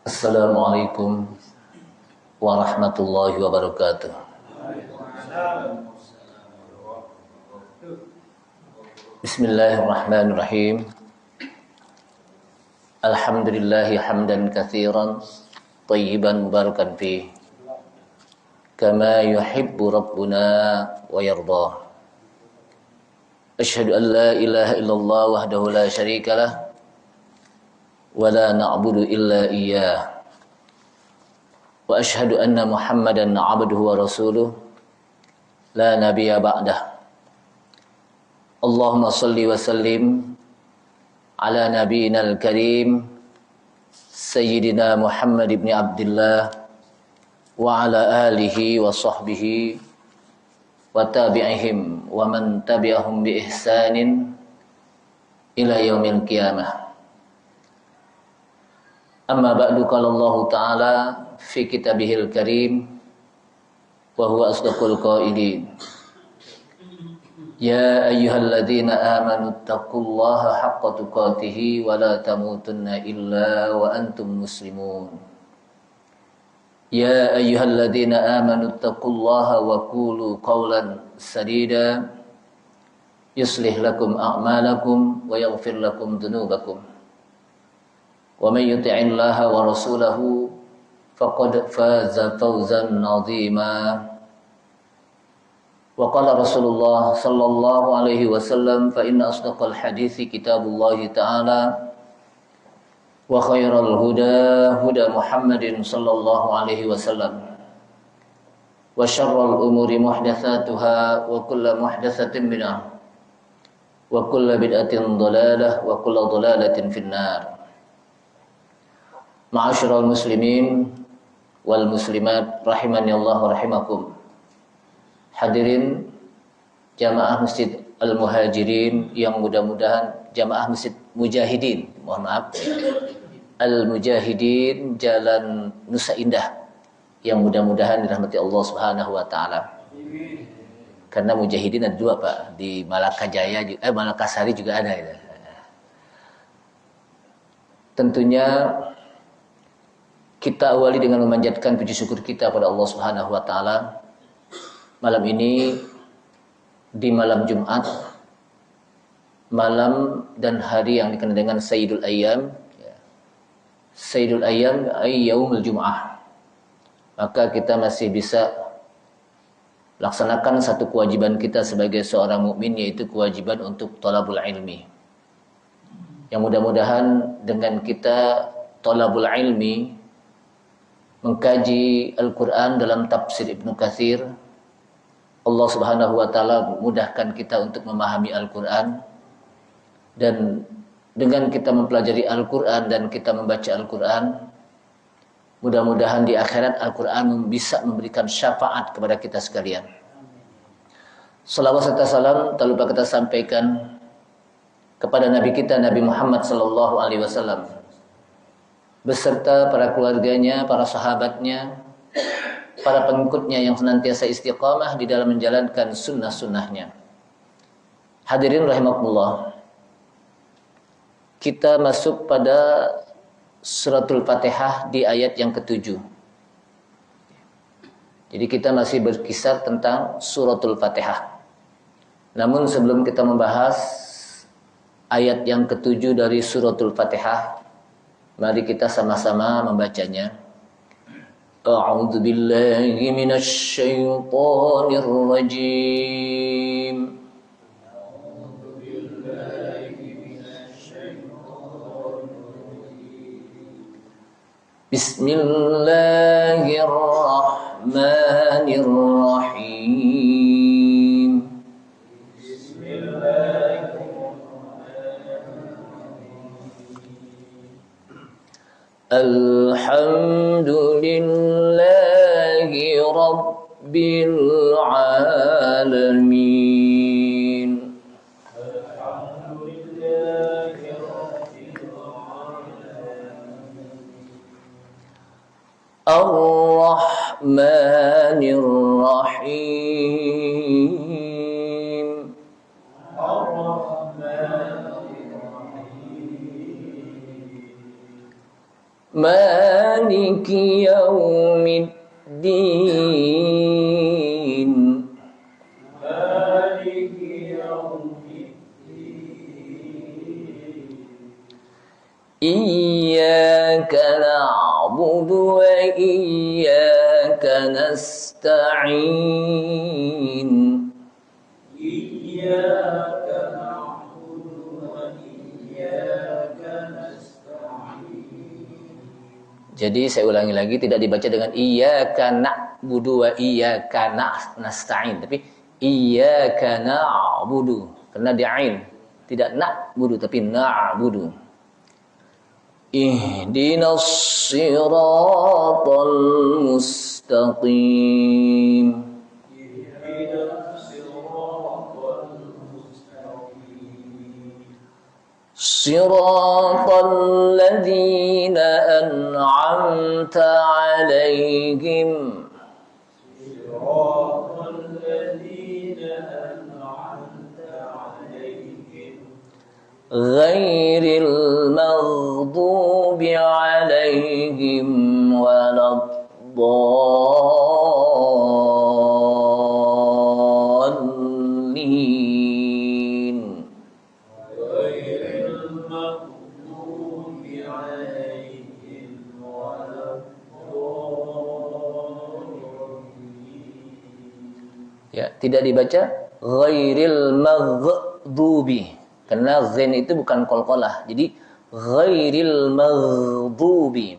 Assalamualaikum warahmatullahi wabarakatuh. Bismillahirrahmanirrahim. Alhamdulillahi hamdan katsiran thayyiban mubarakan fi kama yuhibbu rabbuna wa yarda. Asyhadu an la ilaha illallah wahdahu la syarikalah wa la na'budu illa iyyah. Wa asyhadu anna Muhammadan 'abduhu wa rasuluh la nabiyya ba'dah. Allahumma salli wa sallim ala nabiyyina al-karim sayyidina Muhammad ibn Abdullah wa ala alihi wa sahbihi wa tabi'ihim wa man tabi'ahum bi ihsanin ila yaumil qiyamah. Amma ba'du, qala Allah Ta'ala fi kitabihil karim wa huwa asdaqul qailin. Ya ayyuhalladzina amanu taqullaha haqqa tuqatih wa la tamutunna illa wa antum muslimun. Ya ayyuhalladzina amanu taqullaha wa qulu qawlan sadida yuslih lakum a'malakum wa yaghfir lakum dhunubakum. Wa may yuti'illaha wa rasulahu faqad faza fawzan 'azima. Wa qala Rasulullah sallallahu alaihi wasallam fa inna asdaqal hadithi kitabullahi ta'ala wa khairal huda huda Muhammadin sallallahu alaihi wasallam wa syarrul umuri muhdatsatuha wa kullu muhdatsatin bid'ah wa kullu bid'atin dhalalah wa kullu dhalalatin finnar. Ma'asyiral muslimin wal muslimat rahimani Allah wa rahimakum. Hadirin jamaah Masjid Al-Muhajirin yang mudah-mudahan jamaah Masjid Mujahidin, mohon maaf, Al-Mujahidin Jalan Nusa Indah yang mudah-mudahan dirahmati Allah Subhanahu wa taala. Karena Mujahidin ada dua, Pak, di Malaka Jaya Malakasari juga ada gitu. Tentunya kita awali dengan memanjatkan puji syukur kita pada Allah Subhanahu wa taala. Malam ini di malam Jumat, malam dan hari yang dikenal dengan Sayyidul Ayyam. Sayyidul Ayyam ay yaumul Jum'ah. Maka kita masih bisa laksanakan satu kewajiban kita sebagai seorang mukmin, yaitu kewajiban untuk thalabul ilmi. Yang mudah-mudahan dengan kita thalabul ilmi, mengkaji Al-Qur'an dalam tafsir Ibnu Katsir, Allah Subhanahu wa taala mudahkan kita untuk memahami Al-Qur'an, dan dengan kita mempelajari Al-Quran dan kita membaca Al-Quran, mudah-mudahan di akhirat Al-Quran bisa memberikan syafaat kepada kita sekalian. Salawat serta salam tak lupa kita sampaikan kepada Nabi kita, Nabi Muhammad sallallahu alaihi wasallam, beserta para keluarganya, para sahabatnya, para pengikutnya yang senantiasa istiqamah di dalam menjalankan sunnah-sunnahnya. Hadirin rahimakumullah. Kita masuk pada suratul Fatihah di ayat yang ke-7. Jadi kita masih berkisar tentang suratul Fatihah. Namun sebelum kita membahas ayat yang ke-7 dari suratul Fatihah, mari kita sama-sama membacanya. A'udzu billahi minasy syaithanir rajim. Bismillahirrahmanirrahim. Alhamdulillahi rabbil alamin. Ar-Rahmanir Rahim. Maliki yaumiddin. Iyyaka na'budu wa iyyaka nasta'in. Iyyaka na'budu wa iyyaka nasta'in. Jadi saya ulangi lagi, tidak dibaca dengan iyyaka na'budu wa iyyaka nasta'in, tapi iyyaka na'budu karena di ain, tidak na'budu tapi na'budu. Ihdinas siratal mustaqim. Siratal ladzina an'amta 'alaihim. Ghairil maghdubi 'alaihim waladdallin. Ghairil maghdubi 'alaihim waladdallin. Ya, tidak dibaca ghairil maghdubi. Karena zain itu bukan qalqalah. Jadi ghairil maghdubi.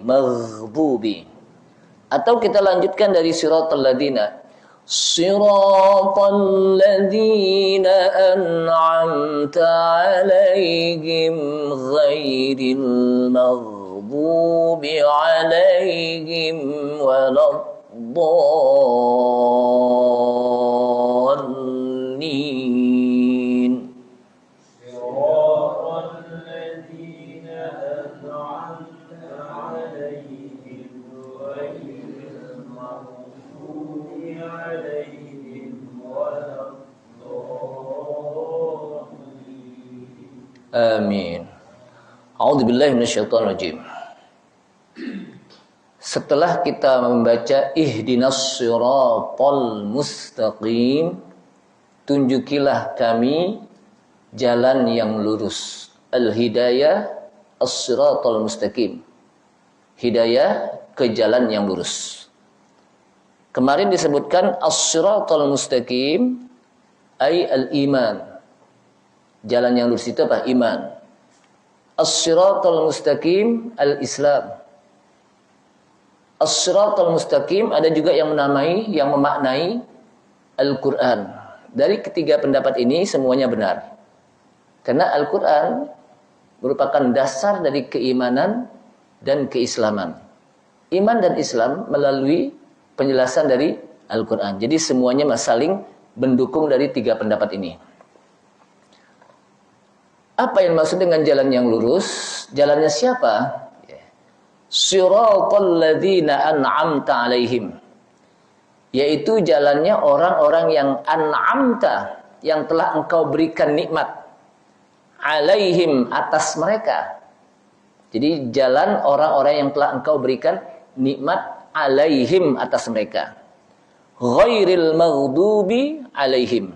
Atau kita lanjutkan dari siratal ladzina. Siratal ladzina an'amta 'alaihim ghairil maghdubi 'alaihim waladdallin. Amin. A'udzubillahi minasyaitonirrajim. Setelah kita membaca ihdinas siratal mustaqim, tunjukilah kami jalan yang lurus. Al-hidayah as-siratal mustaqim. Hidayah ke jalan yang lurus. Kemarin disebutkan as-siratal mustaqim ay al-iman. Jalan yang lurus itu apa? Iman. As-siratal mustaqim al-Islam. As-siratal mustaqim ada juga yang memaknai Al-Quran. Dari ketiga pendapat ini semuanya benar. Karena Al-Quran merupakan dasar dari keimanan dan keislaman. Iman dan Islam melalui penjelasan dari Al-Quran. Jadi semuanya saling mendukung dari tiga pendapat ini. Apa yang maksud dengan jalan yang lurus? Jalannya siapa? Siratal ladzina an'amta 'alaihim. Yaitu jalannya orang-orang yang an'amta, yang telah engkau berikan nikmat. 'Alaihim, atas mereka. Jadi jalan orang-orang yang telah engkau berikan nikmat 'alaihim, atas mereka. Ghairil maghdubi 'alaihim.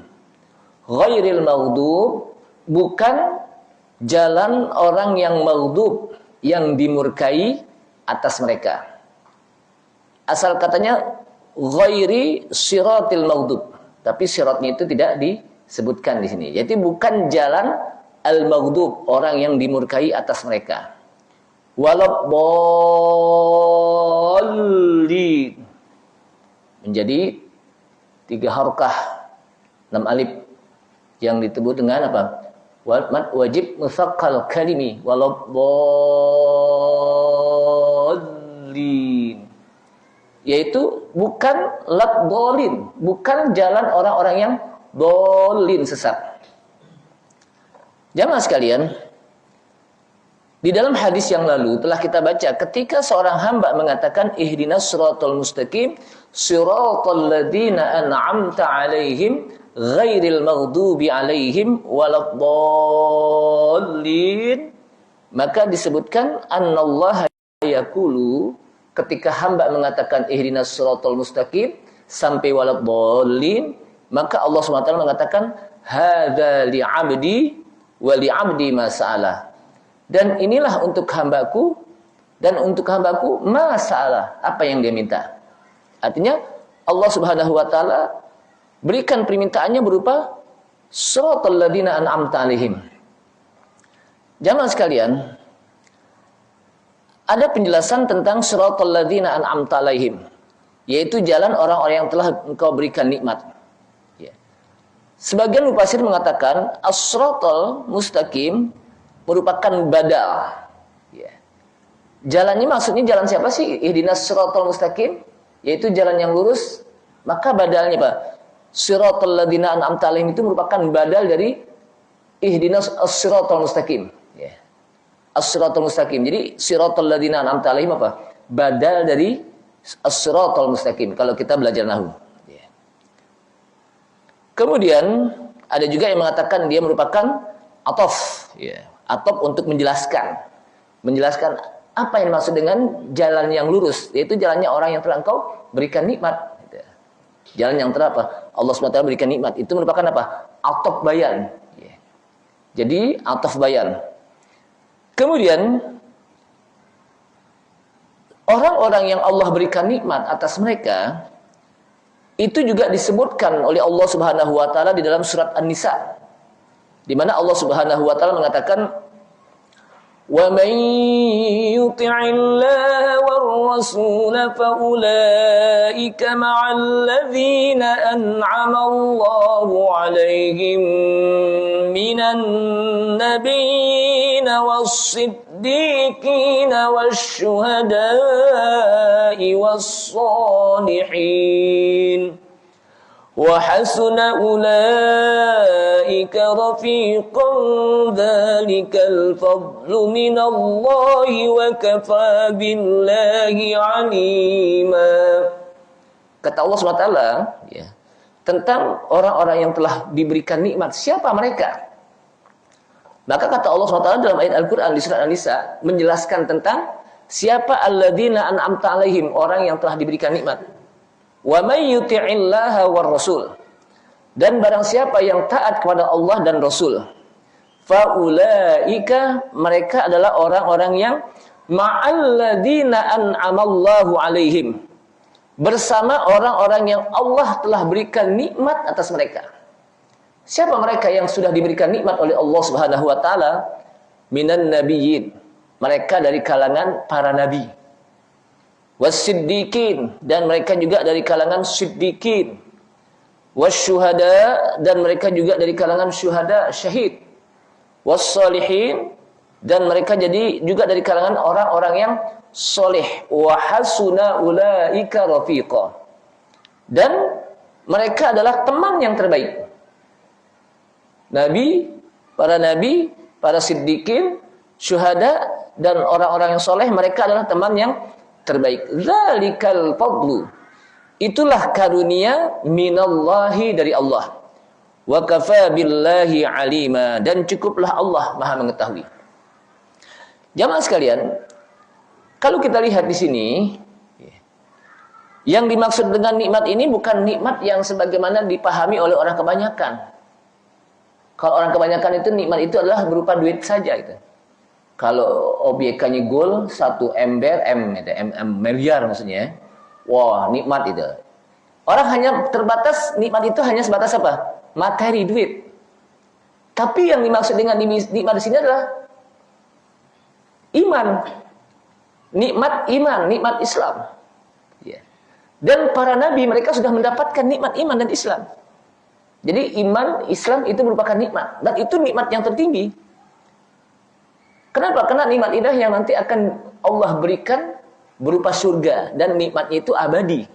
Ghairil maghdub, bukan jalan orang yang maghdub, yang dimurkai atas mereka. Asal katanya ghairi siratil maghdub, tapi siratnya itu tidak disebutkan di sini. Jadi bukan jalan al-maghdub, orang yang dimurkai atas mereka. Waladdallin, menjadi 3 harokah 6 alif yang disebut dengan apa? Mad wajib musaqqal kalimi waladdallin, yaitu bukan laddallin, bukan jalan orang-orang yang dolin, sesat. Jamaah sekalian, di dalam hadis yang lalu telah kita baca ketika seorang hamba mengatakan ihdinas siratal mustaqim siratal ladzina an'amta 'alaihim ghairil maghdubi 'alaihim waladdallin, maka disebutkan annallaha yaqulu, ketika hamba mengatakan ihdinas siratal mustaqim sampai waladhdallin, maka Allah SWT mengatakan hadza li'abdi wa li'abdi ma sa'ala. Dan inilah untuk hambaku dan untuk hambaku ma sa'ala, apa yang dia minta. Artinya Allah Subhanahu wa taala berikan permintaannya berupa siratal ladzina an'amta 'alaihim. Jamaah sekalian, ada penjelasan tentang siratal ladzina an'amta 'alaihim, yaitu jalan orang-orang yang telah Engkau berikan nikmat. Ya. Sebagian mufassir mengatakan as-siratal mustaqim merupakan badal. Ya. Jalannya maksudnya jalan siapa sih? Ihdinas siratal mustaqim, yaitu jalan yang lurus. Maka badalnya apa? Siratal ladzina an'amta 'alaihim itu merupakan badal dari ihdinas as-siratal mustaqim. Ya. As-siratal mustaqim. Jadi siratal ladzina an'amta 'alaihim apa? Badal dari as-siratal mustaqim kalau kita belajar nahwu. Ya. Kemudian ada juga yang mengatakan dia merupakan ataf, ya. Ataf untuk menjelaskan apa yang dimaksud dengan jalan yang lurus, yaitu jalannya orang yang telah Engkau berikan nikmat. Jalan yang telah apa? Allah SWT berikan nikmat. Itu merupakan apa? Ataf bayan. Ya. Jadi ataf bayan. Kemudian orang-orang yang Allah berikan nikmat atas mereka itu juga disebutkan oleh Allah Subhanahu wa taala di dalam surat An-Nisa, di mana Allah Subhanahu wa taala mengatakan wa man yuti'illaha war-rasula fa ulaika ma'al ladzina an'ama Allahu 'alaihim minan nabiyyin was-siddiqin wasyuhada'i was-shalihin wa hasuna ulaika rafiqan dzalikal fadlu minallahi wa kafa billahi 'alima. Kata Allah SWT, ya, tentang orang-orang yang telah diberikan nikmat, siapa mereka? Maka kata Allah SWT dalam ayat Al-Quran di surat An-Nisa menjelaskan tentang siapa alladzina an'amta 'alaihim, orang yang telah diberikan nikmat. Wa may yuti'illaha war rasul, dan barang siapa yang taat kepada Allah dan Rasul, fa ulaika, mereka adalah orang-orang yang ma'alladzina an'amallahu 'alaihim, bersama orang-orang yang Allah telah berikan nikmat atas mereka. Siapa mereka yang sudah diberikan nikmat oleh Allah Subhanahu wa taala? Minan nabiyyin, mereka dari kalangan para nabi. Was-siddiqin, dan mereka juga dari kalangan siddiqin. Was-syuhada, dan mereka juga dari kalangan syuhada, syahid. Was-salihin, dan mereka jadi juga dari kalangan orang-orang yang soleh. Wa hasuna ulaika rafiqa, dan mereka adalah teman yang terbaik. Nabi, para siddiqin, syuhada, dan orang-orang yang soleh, mereka adalah teman yang terbaik. Dzalikal fadlu, itulah karunia minallahi, dari Allah. Wa kafa billahi 'alima, dan cukuplah Allah Maha mengetahui. Jamaah sekalian, kalau kita lihat di sini, yang dimaksud dengan nikmat ini bukan nikmat yang sebagaimana dipahami oleh orang kebanyakan. Kalau orang kebanyakan itu nikmat itu adalah berupa duit saja itu. Kalau OBK-nya gold 1 ember, miliar maksudnya. Wah, nikmat itu. Orang hanya terbatas, nikmat itu hanya sebatas apa? Materi, duit. Tapi yang dimaksud dengan nikmat di sini adalah iman. Nikmat iman, nikmat Islam. Ya. Dan para nabi mereka sudah mendapatkan nikmat iman dan Islam. Jadi iman, Islam itu merupakan nikmat. Dan itu nikmat yang tertinggi. Kenapa? Karena nikmat indah yang nanti akan Allah berikan berupa surga. Dan nikmatnya itu abadi.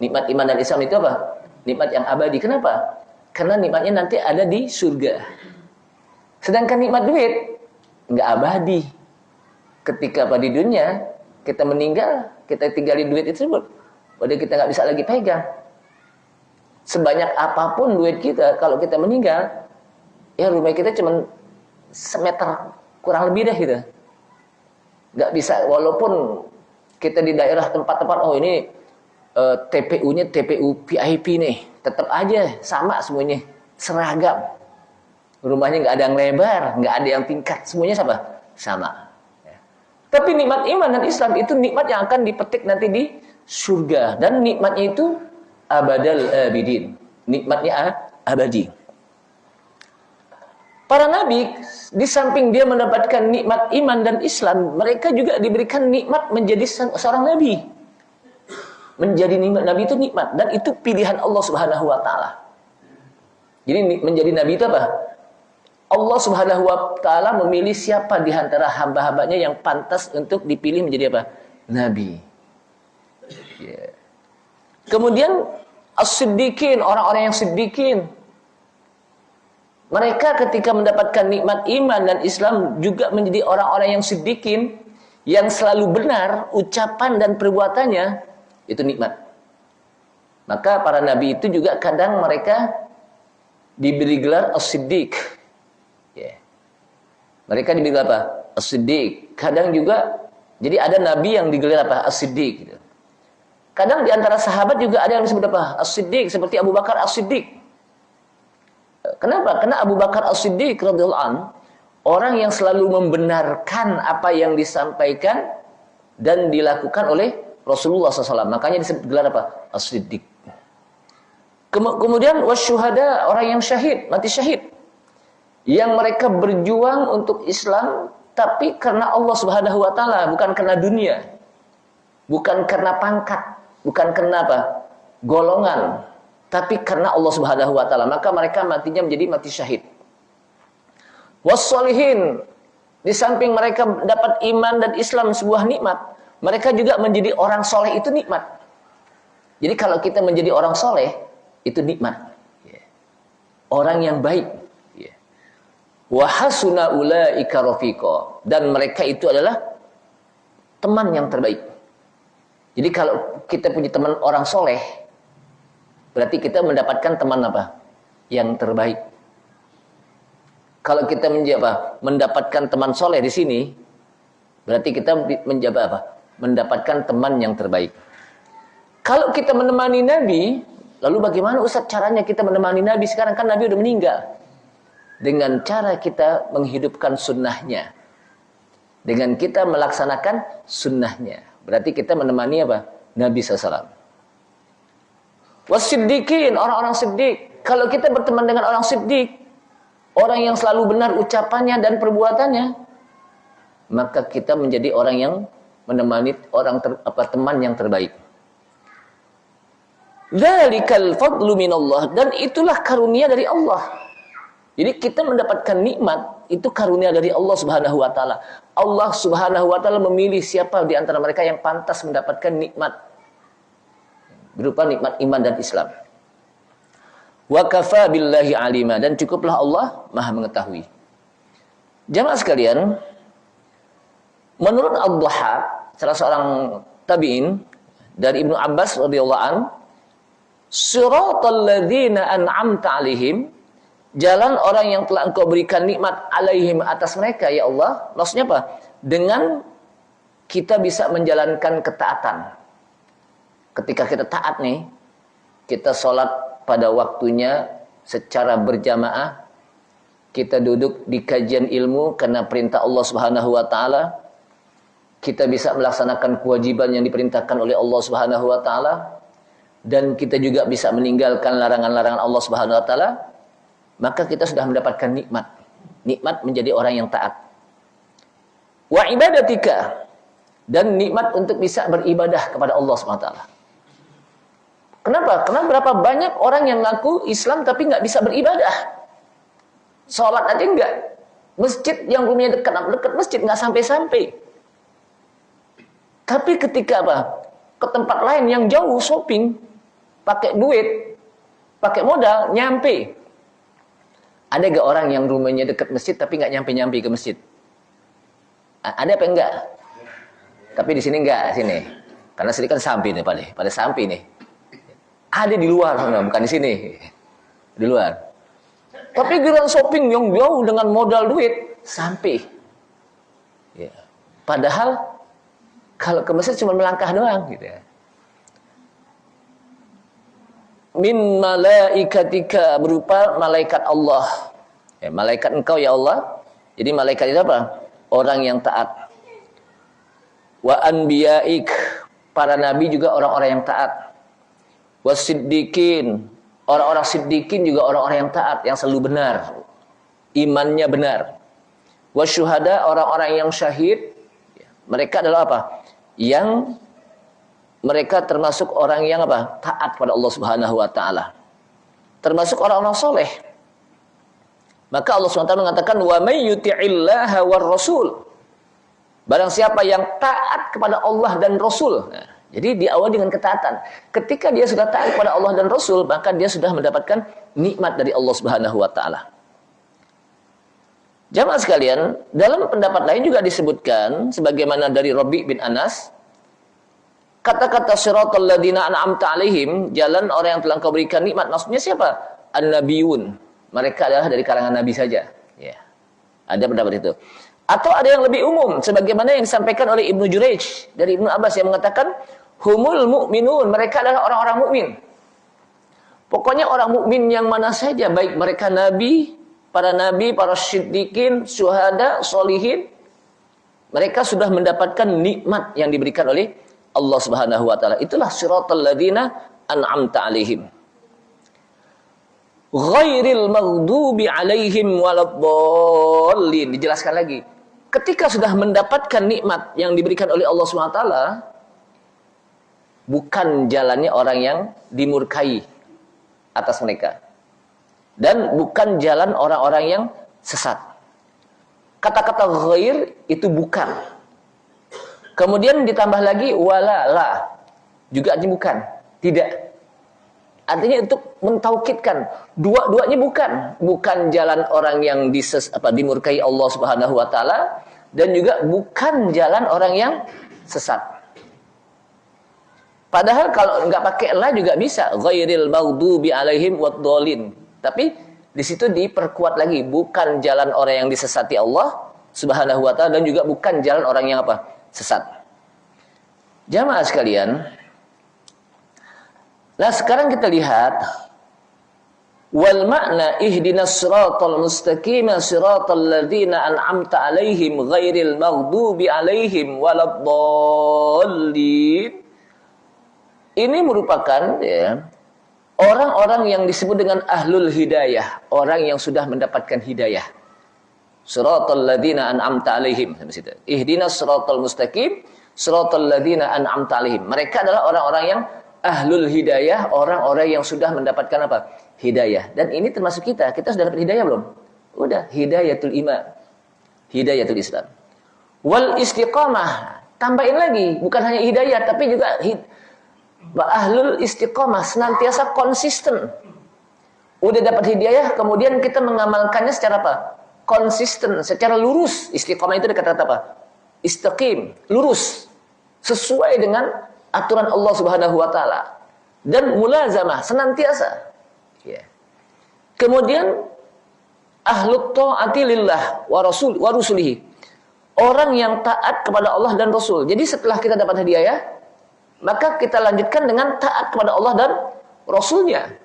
Nikmat iman dan Islam itu apa? Nikmat yang abadi. Kenapa? Karena nikmatnya nanti ada di surga. Sedangkan nikmat duit nggak abadi. Ketika di dunia kita meninggal, kita tinggalin duit itu tersebut, padahal kita nggak bisa lagi pegang. Sebanyak apapun duit kita, kalau kita meninggal, ya rumah kita cuma semeter kurang lebih dah gitu. Nggak bisa, walaupun kita di daerah tempat-tempat, oh ini TPU-nya TPU VIP nih, tetap aja sama semuanya, seragam. Rumahnya nggak ada yang lebar, nggak ada yang tingkat, semuanya sama. Ya. Tapi nikmat iman dan Islam itu nikmat yang akan dipetik nanti di surga, dan nikmatnya itu abadal abidin, nikmatnya abadi. Para nabi, di samping dia mendapatkan nikmat iman dan Islam, mereka juga diberikan nikmat menjadi seorang nabi. Menjadi nikmat nabi itu nikmat, dan itu pilihan Allah Subhanahu wa taala. Jadi menjadi nabi itu apa? Allah Subhanahu wa taala memilih siapa di antara hamba-hambanya yang pantas untuk dipilih menjadi apa? Nabi. Yeah. Kemudian as-siddiqin, orang-orang yang siddiqin. Mereka ketika mendapatkan nikmat iman dan Islam juga menjadi orang-orang yang siddiqin, yang selalu benar ucapan dan perbuatannya, itu nikmat. Maka para nabi itu juga kadang mereka diberi gelar as-siddiq. Yeah. Mereka diberi gelar apa? As-siddiq. Kadang juga, jadi ada nabi yang digelar apa? As-siddiq. Gitu. Kadang di antara sahabat juga ada yang disebut apa? As-siddiq, seperti Abu Bakar As-siddiq. Kenapa? Karena Abu Bakar As-Siddiq radhiyallahu anhu orang yang selalu membenarkan apa yang disampaikan dan dilakukan oleh Rasulullah SAW. Makanya disebut gelar apa? As-Siddiq. Kemudian wasyuhada, orang yang syahid, mati syahid. Yang mereka berjuang untuk Islam tapi karena Allah Subhanahu wa taala, bukan karena dunia. Bukan karena pangkat, bukan karena apa? Golongan. Tapi karena Allah Subhanahu wa taala, maka mereka matinya menjadi mati syahid. Wassalihin, di samping mereka dapat iman dan Islam sebuah nikmat, mereka juga menjadi orang soleh, itu nikmat. Jadi kalau kita menjadi orang soleh, itu nikmat. Orang yang baik. Wa hasuna ulaika rafiqa, dan mereka itu adalah teman yang terbaik. Jadi kalau kita punya teman orang soleh, berarti kita mendapatkan teman apa? Yang terbaik. Kalau kita mendapatkan teman soleh di sini, berarti kita menjabat apa? Mendapatkan teman yang terbaik. Kalau kita menemani Nabi, lalu bagaimana Ustaz caranya kita menemani Nabi? Sekarang kan Nabi udah meninggal. Dengan cara kita menghidupkan sunnahnya. Dengan kita melaksanakan sunnahnya. Berarti kita menemani apa? Nabi SAW. Wasiddiqin, orang-orang siddiq. Kalau kita berteman dengan orang siddiq, orang yang selalu benar ucapannya dan perbuatannya, maka kita menjadi orang yang menemani teman yang terbaik. Dzalikal fadlu minallah, dan itulah karunia dari Allah. Jadi kita mendapatkan nikmat itu karunia dari Allah Subhanahu wa taala. Allah Subhanahu wa taala memilih siapa di antara mereka yang pantas mendapatkan nikmat berupa nikmat iman dan Islam. Wa kafa billahi alima, dan cukuplah Allah Maha mengetahui. Jamaah sekalian, menurut Ad-Dhahhak, salah seorang tabi'in dari Ibnu Abbas radhiyallahu an, siratal ladzina an'amta 'alaihim, jalan orang yang telah Engkau berikan nikmat alaihim atas mereka ya Allah. Maksudnya apa? Dengan kita bisa menjalankan ketaatan. Ketika kita taat nih, kita sholat pada waktunya secara berjamaah, kita duduk di kajian ilmu karena perintah Allah Subhanahu wa taala, kita bisa melaksanakan kewajiban yang diperintahkan oleh Allah Subhanahu wa taala, dan kita juga bisa meninggalkan larangan-larangan Allah Subhanahu wa taala, maka kita sudah mendapatkan nikmat. Nikmat menjadi orang yang taat. Wa ibadatika, dan nikmat untuk bisa beribadah kepada Allah Subhanahu wa taala. Kenapa? Karena berapa banyak orang yang ngaku Islam tapi nggak bisa beribadah. Sholat aja enggak. Masjid yang rumahnya dekat masjid nggak sampai-sampai. Tapi ketika ke tempat lain yang jauh shopping, pakai duit, pakai modal, nyampe. Ada gak orang yang rumahnya dekat masjid tapi nggak nyampe-nyampe ke masjid? Ada apa enggak? Tapi di sini enggak, sini. Karena sini kan sampai nih pada sampai nih. Ada di luar, bukan di sini. Di luar. Tapi giliran shopping yang jauh dengan modal duit, sampai. Ya. Padahal kalau ke Mesir cuma melangkah doang gitu ya. Min malaikatika, berupa malaikat Allah. Ya, malaikat engkau ya Allah. Jadi malaikat itu apa? Orang yang taat. Wa anbiyaik, para nabi juga orang-orang yang taat. Wasiddiqin, orang-orang siddiqin juga orang-orang yang taat, yang selalu benar. Imannya benar. Wasyuhada, orang-orang yang syahid. Mereka adalah apa? Yang mereka termasuk orang yang apa? Taat pada Allah Subhanahu wa taala. Termasuk orang-orang soleh. Maka Allah SWT mengatakan wa may yuti'illaha war rasul. Barang siapa yang taat kepada Allah dan Rasul. Nah, jadi diawali dengan ketaatan. Ketika dia sudah taat kepada Allah dan Rasul, maka dia sudah mendapatkan nikmat dari Allah Subhanahu wa taala. Jamaah sekalian, dalam pendapat lain juga disebutkan sebagaimana dari Rabi' bin Anas, kata-kata siratal ladzina an'amta 'alaihim, jalan orang yang telah Engkau berikan nikmat, maksudnya siapa? An-nabiyun. Mereka adalah dari kalangan nabi saja. Ya. Ada pendapat itu. Atau ada yang lebih umum, sebagaimana yang disampaikan oleh Ibnu Jurayj dari Ibnu Abbas yang mengatakan humul mu'minun, mereka adalah orang-orang mukmin. Pokoknya orang mukmin yang mana saja, baik mereka nabi, para siddiqin, syuhada, solihin, mereka sudah mendapatkan nikmat yang diberikan oleh Allah Subhanahu wa taala. Itulah siratal ladzina an'amta 'alaihim. Ghairil maghdubi 'alaihim waladdallin. Dijelaskan lagi. Ketika sudah mendapatkan nikmat yang diberikan oleh Allah Subhanahu wa taala, bukan jalannya orang yang dimurkai atas mereka. Dan bukan jalan orang-orang yang sesat. Kata-kata ghair itu bukan. Kemudian ditambah lagi wala la. Juga artinya bukan, tidak. Artinya untuk mentaukidkan dua-duanya bukan jalan orang yang dimurkai Allah Subhanahu wa taala dan juga bukan jalan orang yang sesat. Padahal kalau enggak pakai la juga bisa, ghairil maghdubi alaihim waddallin. Tapi di situ diperkuat lagi, bukan jalan orang yang disesati Allah Subhanahu wa taala dan juga bukan jalan orang yang apa? Sesat. Jamaah sekalian, nah sekarang kita lihat wal makna ihdinas siratal mustaqim siratal ladzina an'amta 'alaihim ghairil maghdubi 'alaihim waladdallin. Ini merupakan ya, orang-orang yang disebut dengan ahlul hidayah, orang yang sudah mendapatkan hidayah. Siratal ladzina an'amta 'alaihim, sampai situ. Ihdinas siratal mustaqim siratal ladzina an'amta 'alaihim. Mereka adalah orang-orang yang ahlul hidayah, orang-orang yang sudah mendapatkan apa? Hidayah. Dan ini termasuk kita. Kita sudah dapat hidayah belum? Udah, hidayatul iman. Hidayatul Islam. Wal istiqamah. Tambahin lagi, bukan hanya hidayah tapi juga ahlul istiqamah, senantiasa konsisten. Udah dapat hidayah, kemudian kita mengamalkannya secara apa? Konsisten, secara lurus. Istiqamah itu kata apa? Istaqim, lurus. Sesuai dengan aturan Allah Subhanahu wa taala dan mulazamah, senantiasa. Ya. Kemudian ahlut taati lillah wa rusulihi. Orang yang taat kepada Allah dan Rasul. Jadi setelah kita dapat hidayah, maka kita lanjutkan dengan taat kepada Allah dan Rasulnya.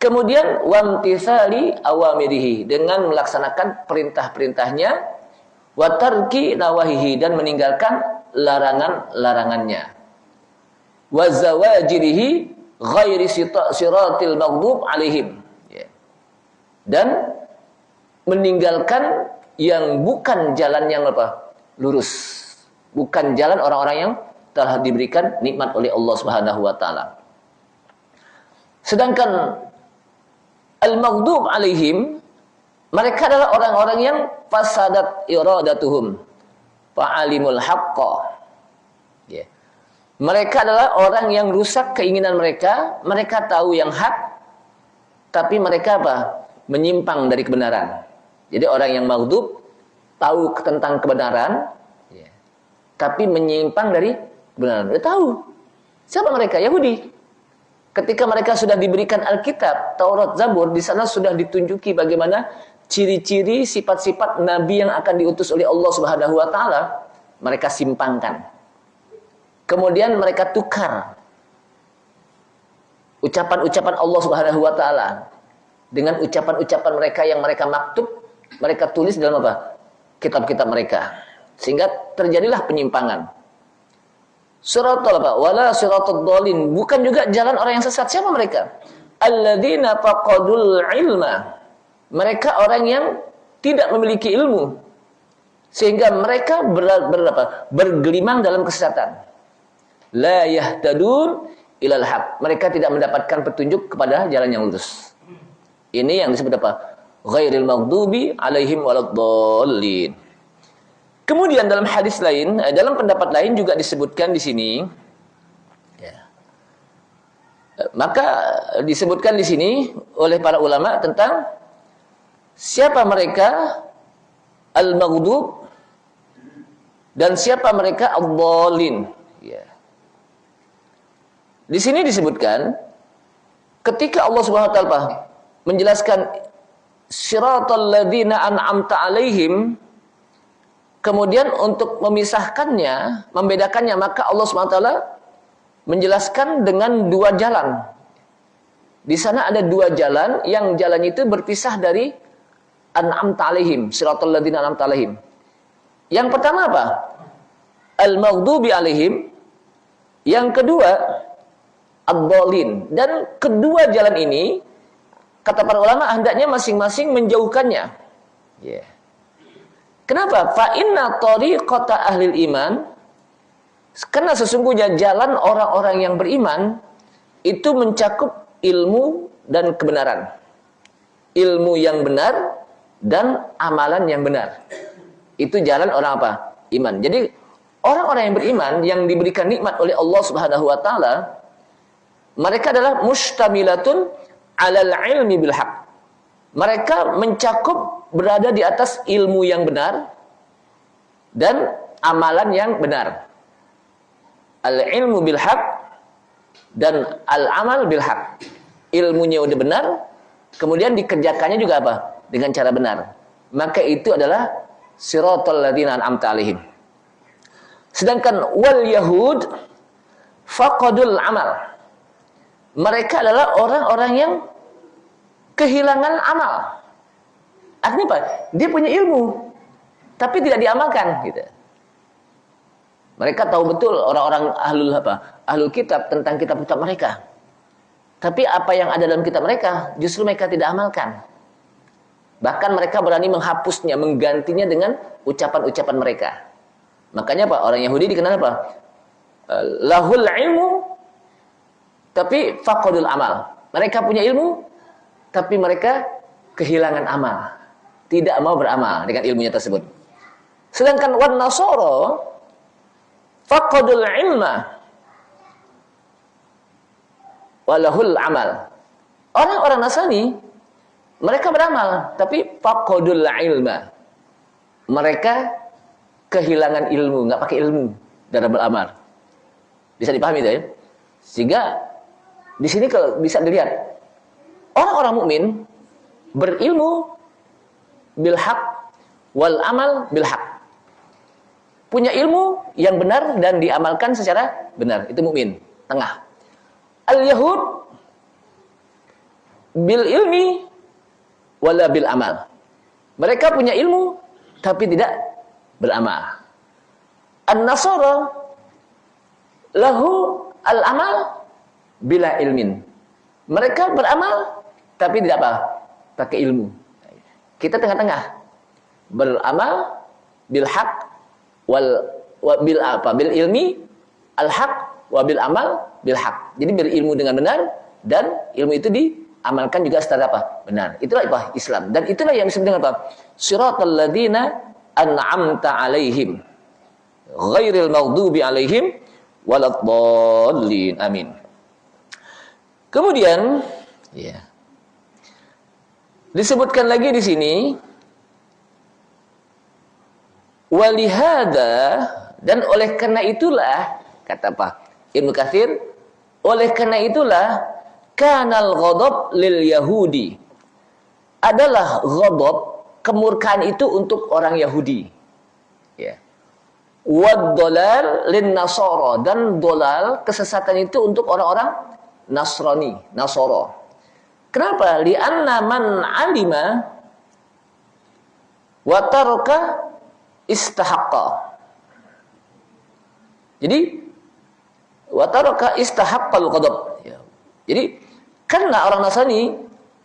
Kemudian wamtithali awamirihi, dengan melaksanakan perintah-perintahnya, wa tarki nawahihi, dan meninggalkan larangan-larangannya. Wa zawajirihi ghairi siratil maghdub alaihim. Ya. Dan meninggalkan yang bukan jalan yang apa? Lurus. Bukan jalan orang-orang yang telah diberikan nikmat oleh Allah Subhanahu wa taala. Sedangkan al-maghdub alaihim, mereka adalah orang-orang yang fasadat iradatuhum fa'alimul haqqa. Ya. Mereka adalah orang yang rusak keinginan mereka, mereka tahu yang hak, tapi mereka apa? Menyimpang dari kebenaran. Jadi orang yang maghdub tahu tentang kebenaran, ya, tapi menyimpang dari kebenaran. Dia tahu. Siapa mereka? Yahudi. Ketika mereka sudah diberikan Alkitab, Taurat, Zabur, di sana sudah ditunjuki bagaimana ciri-ciri sifat-sifat nabi yang akan diutus oleh Allah Subhanahu wa taala. mereka simpangkan. Kemudian mereka tukar ucapan-ucapan Allah Subhanahu wa taala dengan ucapan-ucapan mereka yang mereka maktub, mereka tulis dalam apa? Kitab-kitab mereka. Sehingga terjadilah penyimpangan. Siratal apa? Wala siratal dhalin, bukan juga jalan orang yang sesat. Siapa mereka? Alladzina faqadul ilma. Mereka orang yang tidak memiliki ilmu. Sehingga mereka bergelimang dalam kesesatan. La yahtadun ilal haq. Mereka tidak mendapatkan petunjuk kepada jalan yang lurus. Ini yang disebut apa? Ghairil maghdubi alaihim waladdallin. Kemudian dalam hadis lain, dalam pendapat lain juga disebutkan di sini, ya. Maka disebutkan di sini oleh para ulama tentang siapa mereka al-maghdub dan siapa mereka ad-dallin. Ya. Di sini disebutkan ketika Allah Subhanahu wa taala menjelaskan siratal ladzina an'amta alaihim, kemudian untuk memisahkannya, membedakannya, maka Allah SWT menjelaskan dengan dua jalan. Di sana ada dua jalan, yang jalan itu berpisah dari an'amta alaihim, siratal ladzina an'amta alaihim. Yang pertama apa? Al-maghdubi alaihim. Yang kedua ad-dhalin. Dan kedua jalan ini, kata para ulama, hendaknya masing-masing menjauhkannya. Yeah. Kenapa? Fa inna tariqata ahlil iman, karena sesungguhnya jalan orang-orang yang beriman itu mencakup ilmu dan kebenaran. Ilmu yang benar dan amalan yang benar. Itu jalan orang apa? Iman. Jadi orang-orang yang beriman yang diberikan nikmat oleh Allah Subhanahu wa taala, mereka adalah mustamilatun 'alal ilmi bil haq. Mereka mencakup berada di atas ilmu yang benar dan amalan yang benar. Al-ilmu bil haq dan al-amal bil haq. Ilmunya udah benar, kemudian dikerjakannya juga apa? Dengan cara benar. Maka itu adalah siratal ladzina an'amta alaihim. Sedangkan wal yahud faqadul amal. Mereka adalah orang-orang yang kehilangan amal. Artinya apa? Dia punya ilmu, tapi tidak diamalkan. Gitu. Mereka tahu betul orang-orang ahlul kitab tentang kitab-kitab mereka. Tapi apa yang ada dalam kitab mereka, justru mereka tidak amalkan. Bahkan mereka berani menghapusnya, menggantinya dengan ucapan-ucapan mereka. Makanya apa? Orang Yahudi dikenal apa? Lahul ilmu, tapi faqadul amal. Mereka punya ilmu, tapi mereka kehilangan amal. Tidak mau beramal dengan ilmunya tersebut. Sedangkan wan nasara faqadul ilma walahul amal. Orang-orang Nasrani mereka beramal, tapi faqadul ilma. Mereka kehilangan ilmu, enggak pakai ilmu dalam beramal. Bisa dipahami ya? Sehingga di sini kalau bisa dilihat orang-orang mukmin berilmu bil haq wal amal bil haq. Punya ilmu yang benar dan diamalkan secara benar. Itu mukmin, tengah. Al-yahud bil ilmi wala bil amal. Mereka punya ilmu tapi tidak beramal. An-nasara lahu al-amal bila ilmin. Mereka beramal tapi tidak apa? Pakai ilmu. Kita tengah-tengah. Beramal bil haq bil ilmi al haq wa bil amal bil haq. Jadi berilmu dengan benar dan ilmu itu diamalkan juga secara apa? Benar. Itulah apa? Islam. Dan itulah yang disebut dengan apa? Siratal ladzina an'amta alaihim ghairil maghdubi alaihim waladdallin. Amin. Kemudian ya. Disebutkan lagi di sini walihada, dan oleh karena itulah, kata apa? Ibnu Katsir, oleh karena itulah kanal ghadab lil yahudi, adalah ghadab, kemurkaan itu untuk orang Yahudi. Ya. Wad-dolal lin-nasara, dan dolal kesesatan itu untuk orang-orang Nasrani, Nasara. Kenapa? Li'anna man 'alima wa taraka istahaqqa. Jadi wa taraka istahaqqal ghadab. Ya. Jadi karena orang Nasrani,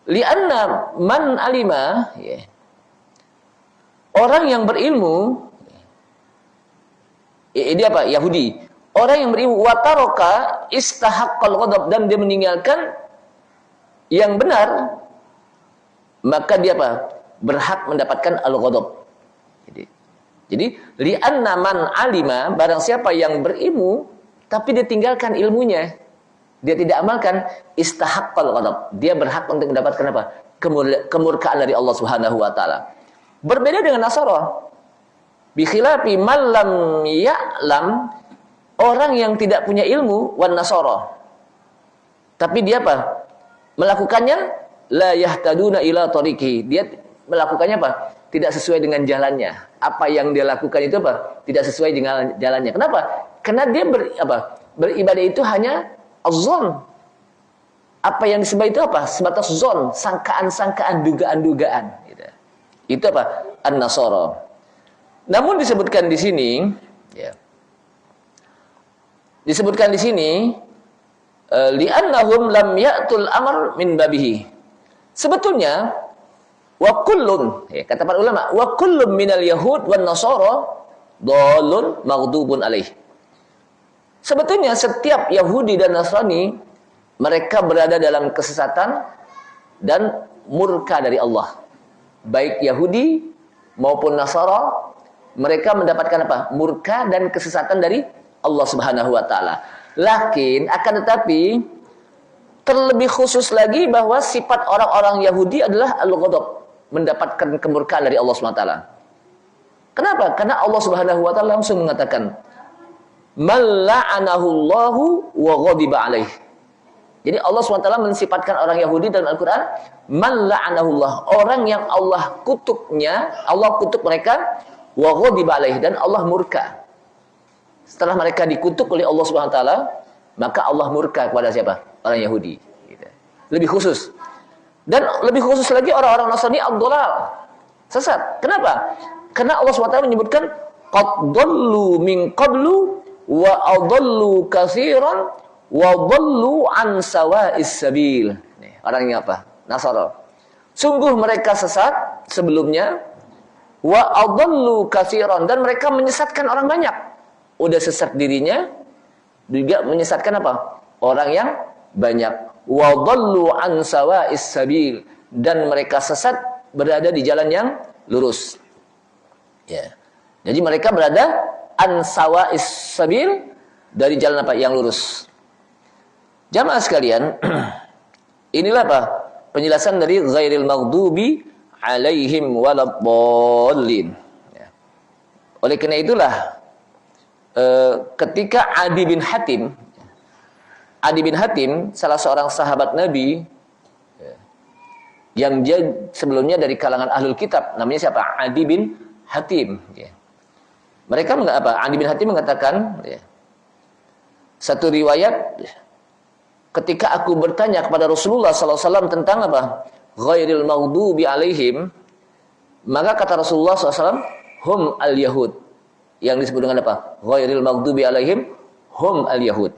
li'anna man 'alima, ya, orang yang berilmu, ini apa? Yahudi. Orang yang berilmu wataroka istahaqqal ghadab, dan dia meninggalkan yang benar, maka dia apa? Berhak mendapatkan al-ghadab. Jadi li'anna man alima, barang siapa yang berilmu tapi dia tinggalkan ilmunya, dia tidak amalkan, istahaqqal ghadab, dia berhak untuk mendapatkan apa? Kemurkaan dari Allah Subhanahu wa taala. Berbeda dengan Nasara. Bi khilafi man lam ya'lam, orang yang tidak punya ilmu, wan nasara, tapi dia apa? Melakukannya, la yahtaduna ila tariqi, dia melakukannya apa? Tidak sesuai dengan jalannya. Apa yang dia lakukan itu apa? Tidak sesuai dengan jalannya. Kenapa? Karena dia beribadah itu hanya az-zon. Apa yang disembah itu apa? Sebatas zon, sangkaan-sangkaan, dugaan-dugaan. Gitu. Itu apa? An-nasara. Namun disebutkan di sini, ya, disebutkan di sini, li'annahum lam ya'tul amr min babihi. Sebetulnya, wa kullun, ya, kata para ulama, wa kullun minal yahud wan nasara dhalun maghdubun alaih. Sebetulnya setiap Yahudi dan Nasrani, mereka berada dalam kesesatan dan murka dari Allah. Baik Yahudi maupun Nasara, mereka mendapatkan apa? Murka dan kesesatan dari Allah Subhanahu wa taala. Lakin akan tetapi terlebih khusus lagi bahwa sifat orang-orang Yahudi adalah al-ghadab, mendapatkan kemurkaan dari Allah Subhanahu wa taala. Kenapa? Karena Allah Subhanahu wa taala langsung mengatakan, "Man la'anahu Allahu wa ghadiba alaih." Jadi Allah SWT mensifatkan orang Yahudi dalam Al-Quran, man la'anahullah, orang yang Allah kutuknya, Allah kutuk mereka, wa ghadiba alaih, dan Allah murka. Setelah mereka dikutuk oleh Allah SWT, maka Allah murka kepada siapa? Orang Yahudi. Lebih khusus. Dan lebih khusus lagi orang-orang Nasrani ad-dhalal, sesat. Kenapa? Karena Allah SWT menyebutkan qad dhallu min qablu wa adallu katsiran wa dhallu an sawa'is sabil. Orangnya apa? Nasara. Sungguh mereka sesat sebelumnya, wa adallu katsiran, dan mereka menyesatkan orang banyak. Udah sesat dirinya, juga menyesatkan apa? Orang yang banyak. Wa dhallu an sawa'is sabil, dan mereka sesat berada di jalan yang lurus. Ya. Jadi mereka berada an sawa'is sabil, dari jalan apa? Yang lurus. Jamaah sekalian, inilah apa? Penjelasan dari ghairil maghdubi alaihim waladdallin. Ya. Oleh karena itulah ketika Adi bin Hatim, salah seorang sahabat Nabi, yang dia sebelumnya dari kalangan ahlul kitab, namanya siapa? Adi bin Hatim. Ya. Mereka apa? Adi bin Hatim mengatakan, ya, satu riwayat, ketika aku bertanya kepada Rasulullah SAW tentang apa? Ghairil maghdubi alaihim, maka kata Rasulullah SAW, hum al-yahud. Yang disebut dengan apa? Ghairil maghdubi alaihim, hum al-yahud.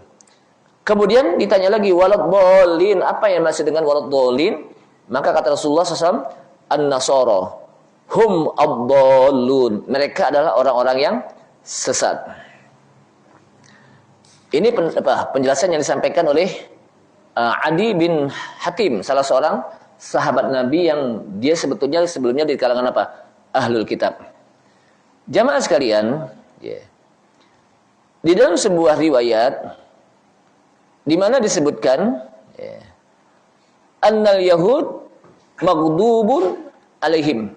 Kemudian ditanya lagi, waladdallin, apa yang maksud dengan waladdallin? Maka kata Rasulullah SAW, an-nasara, hum ad-dallun. Mereka adalah orang-orang yang sesat. Ini penjelasan yang disampaikan oleh Adi bin Hatim, salah seorang sahabat Nabi yang dia sebelumnya di kalangan apa? Ahlul kitab. Jamaah sekalian, yeah, di dalam sebuah riwayat di mana disebutkan, yeah, annal yahud maghdubun alaihim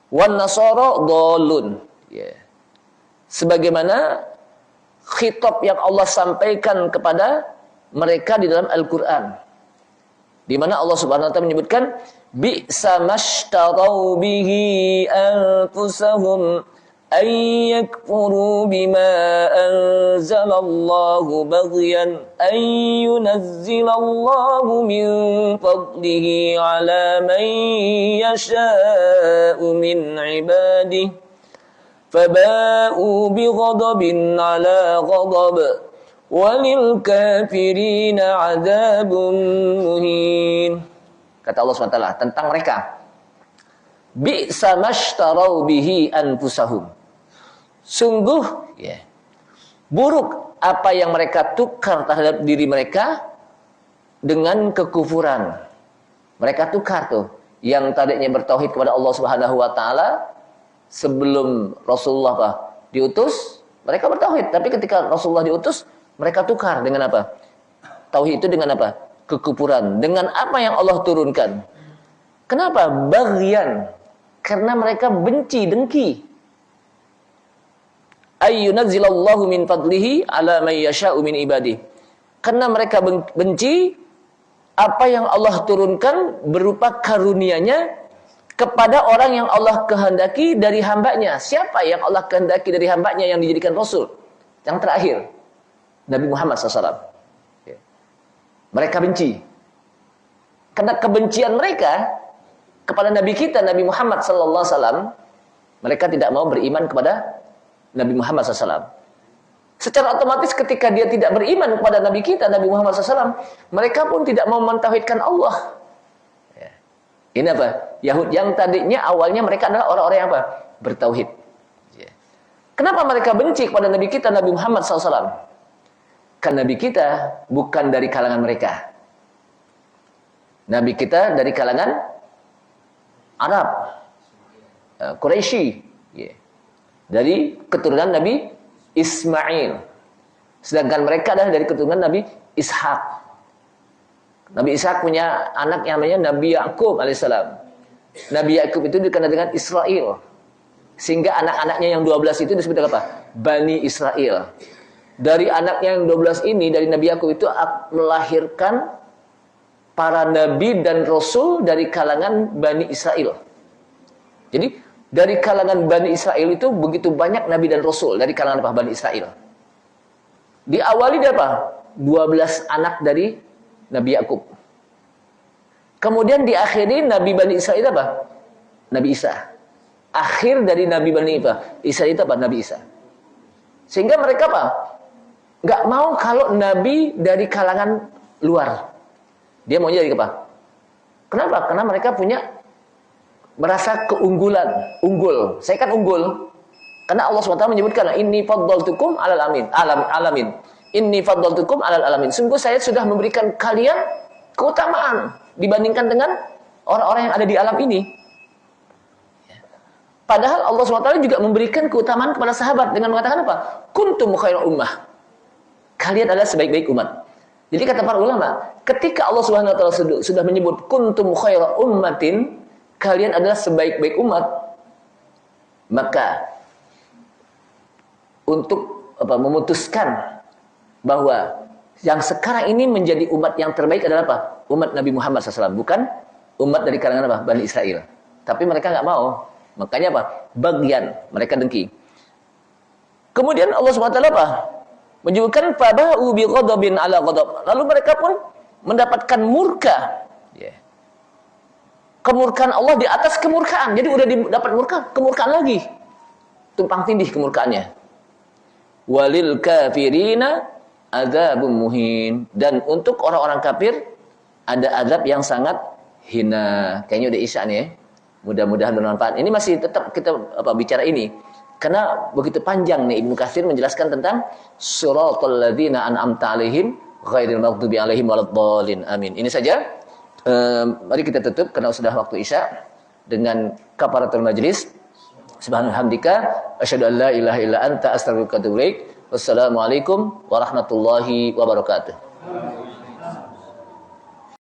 wan nasara dhalun. Yeah. Sebagaimana khitab yang Allah sampaikan kepada mereka di dalam Al-Quran, di mana Allah Subhanahu wa taala menyebutkan bi'sa mashtarau bihi anfusahum أن يكفروا بما أنزل الله بغيا أن ينزل الله من فضله على من يشاء من عباده فباءوا بغضب على غضب وللكافرين عذاب مهين. Kata Allah SWT tentang mereka, bi'sa mashtarau bihi anfusahum, sungguh buruk apa yang mereka tukar terhadap diri mereka dengan kekufuran. Mereka tukar tuh yang tadinya bertauhid kepada Allah Subhanahu wa taala sebelum Rasulullah diutus, mereka bertauhid, tapi ketika Rasulullah diutus, mereka tukar dengan apa? Tauhid itu dengan apa? Kekufuran, dengan apa yang Allah turunkan. Kenapa? Baghyan, karena mereka benci, dengki. Ayyunazzilallahu min fadlihi ala man yasha'u min ibadihi. Karena mereka benci apa yang Allah turunkan berupa karunia-Nya kepada orang yang Allah kehendaki dari hambanya. Siapa yang Allah kehendaki dari hambanya yang dijadikan Rasul? Yang terakhir, Nabi Muhammad SAW. Mereka benci. Karena kebencian mereka kepada Nabi kita, Nabi Muhammad SAW, mereka tidak mau beriman kepada Nabi Muhammad SAW. Secara otomatis ketika dia tidak beriman kepada Nabi kita, Nabi Muhammad SAW, mereka pun tidak mau mentauhidkan Allah. Ini apa? Yahud yang tadinya awalnya mereka adalah orang-orang yang apa? Bertauhid. Kenapa mereka benci kepada Nabi kita, Nabi Muhammad SAW? Karena Nabi kita bukan dari kalangan mereka. Nabi kita dari kalangan Arab, Quraisy, dari keturunan Nabi Ismail. Sedangkan mereka adalah dari keturunan Nabi Ishak. Nabi Ishak punya anak yang namanya Nabi Yakub alaihissalam. Nabi Yakub itu dikenal dengan Israel. Sehingga anak-anaknya yang 12 itu disebut apa? Bani Israel. Dari anaknya yang 12 ini, dari Nabi Yakub itu melahirkan para nabi dan rasul dari kalangan Bani Israel. Jadi dari kalangan Bani Israel itu begitu banyak nabi dan rasul dari kalangan apa? Bani Israel. Diawali dari apa? 12 anak dari Nabi Yakub. Kemudian diakhiri Nabi Bani Israel apa? Nabi Isa. Akhir dari Nabi Bani Israel itu apa? Nabi Isa. Sehingga mereka apa? Nggak mau kalau Nabi dari kalangan luar. Dia maunya dari apa? Kenapa? Karena mereka punya merasa keunggulan, unggul. Saya kan unggul. Karena Allah SWT menyebutkan, inni faddaltukum alal alamin. Inni faddaltukum alal alamin. Sungguh saya sudah memberikan kalian keutamaan dibandingkan dengan orang-orang yang ada di alam ini. Padahal Allah SWT juga memberikan keutamaan kepada sahabat dengan mengatakan apa? Kuntum khairu ummah. Kalian adalah sebaik-baik umat. Jadi kata para ulama, ketika Allah Subhanahu wa taala sudah menyebut kuntum khairu ummatin, kalian adalah sebaik-baik umat, maka untuk memutuskan bahwa yang sekarang ini menjadi umat yang terbaik adalah apa? Umat Nabi Muhammad SAW, bukan umat dari kalangan apa? Bani Israel. Tapi mereka nggak mau. Makanya apa? Bagian mereka dengki. Kemudian Allah SWT apa? Menyebutkan faba'u bi ghadabin ala ghadab. Lalu mereka pun mendapatkan murka. Kemurkaan Allah di atas kemurkaan. Jadi udah dapat kemurkaan lagi. Tumpang tindih kemurkaannya. Walil kafirina adzabun muhin. Dan untuk orang-orang kafir ada azab yang sangat hina. Kayaknya udah isya nih ya. Mudah-mudahan bermanfaat. Ini masih tetap kita bicara ini. Karena begitu panjang nih Ibnu Katsir menjelaskan tentang suratul ladzina an'amta 'alaihim ghairil maghdubi 'alaihim waladdallin. Amin. Ini saja. Mari kita tutup karena sudah waktu Isya dengan kafaratul majlis. Subhanalhamdika asyhadu an la ilaha illa anta astaghfiruka wa atubu ilaik. Wassalamualaikum warahmatullahi wabarakatuh.